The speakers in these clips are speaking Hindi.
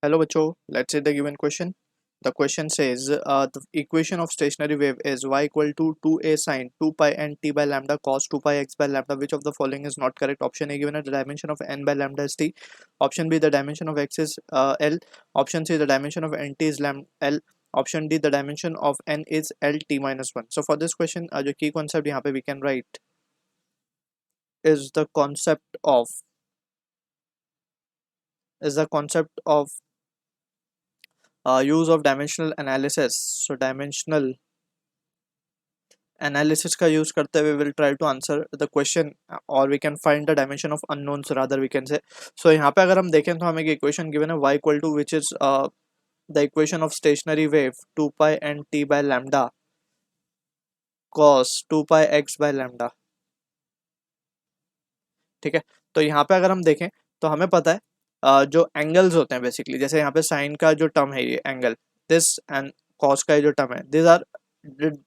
Hello बच्चों, let's see the given question. The question says the equation of stationary wave is y equal to 2a sine 2 pi n t by lambda cos 2 pi x by lambda. Which of the following is not correct? Option A, given at the dimension of n by lambda is t. Option B, the dimension of x is l. Option C, the dimension of nt is l. Option D, the dimension of n is l t minus 1. So for this question, जो key concept यहाँ पे we can write is the concept of use of dimensional analysis. So dimensional analysis का use करते हुए we will try to answer the question or we can find the dimension of unknowns rather we can say. So यहाँ पे अगर हम देखें तो हमें एक equation given है y equal to which is the equation of stationary wave 2 pi n t by lambda cos 2 pi x by lambda. ठीक है, तो यहाँ पे अगर हम देखें तो हमें पता है जो एंगल्स होते हैं बेसिकली, जैसे यहाँ पे साइन का जो टर्म है ये एंगल दिस एंड कॉस का जो टर्म है this are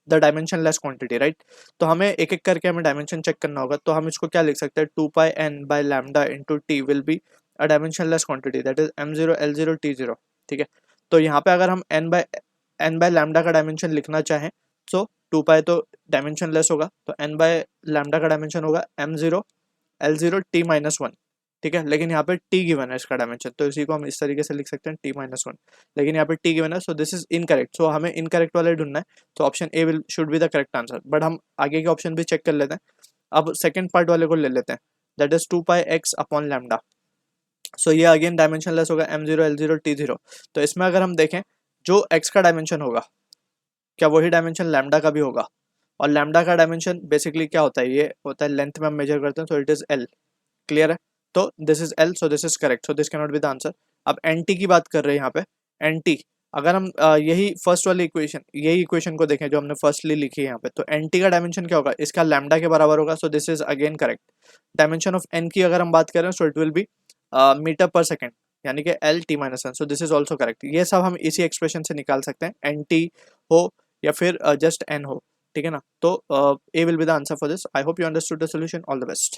the dimensionless quantity right. तो हमें एक एक करके हमें डायमेंशन चेक करना होगा. तो हम इसको क्या लिख सकते हैं 2 पाई n by lambda into T will be a dimension less quantity that is m0 l0 t0. ठीक है, तो यहाँ पे अगर हम n बाय लैम्डा का डायमेंशन लिखना चाहें सो 2 पाई तो डायमेंशन लेस होगा, तो n बाय लैम्डा का डायमेंशन होगा m0 l0 t माइनस 1. ठीक है, लेकिन यहाँ पे t गिवन है इसका डायमेंशन, तो इसी को हम इस तरीके से लिख सकते हैं t माइनस 1. लेकिन यहाँ पे t गिवन है, सो दिस इज इनकरेक्ट. सो हमें इनकरेक्ट वाले ढूंढना है, तो option A will should be the correct answer. But हम आगे के ऑप्शन भी चेक कर लेते हैं. अब सेकेंड पार्ट वाले को ले लेते हैं, that is 2 pi x upon lambda. So ये अगेन डायमेंशन लेस होगा m0 l0 t0. तो इसमें अगर हम देखें जो x का डायमेंशन होगा क्या वही डायमेंशन लैम्डा का भी होगा, और लैम्डा का डायमेंशन बेसिकली क्या होता है, ये होता है लेंथ में हम मेजर करते हैं, so it is l. Clear है, तो this is l, so this is correct, so this can not be the answer. अब nt की बात कर रहे हैं यहाँ पे. nt अगर हम यही फर्स्ट वाली इक्वेशन यही इक्वेशन को देखें जो हमने फर्स्टली लिखी है यहाँ पे, तो nt का डायमेंशन क्या होगा, इसका लैम्डा के बराबर होगा, so this is again correct. Dimension of n की अगर हम बात करें so it will be metre per second, यानी कि l t minus 1, so this is also correct. ये सब हम इसी एक्सप्रेशन से निकाल सकते हैं, nt हो या फिर जस्ट n हो. ठीक है ना, तो A will be the answer for this. I hope you understood the solution. All the best.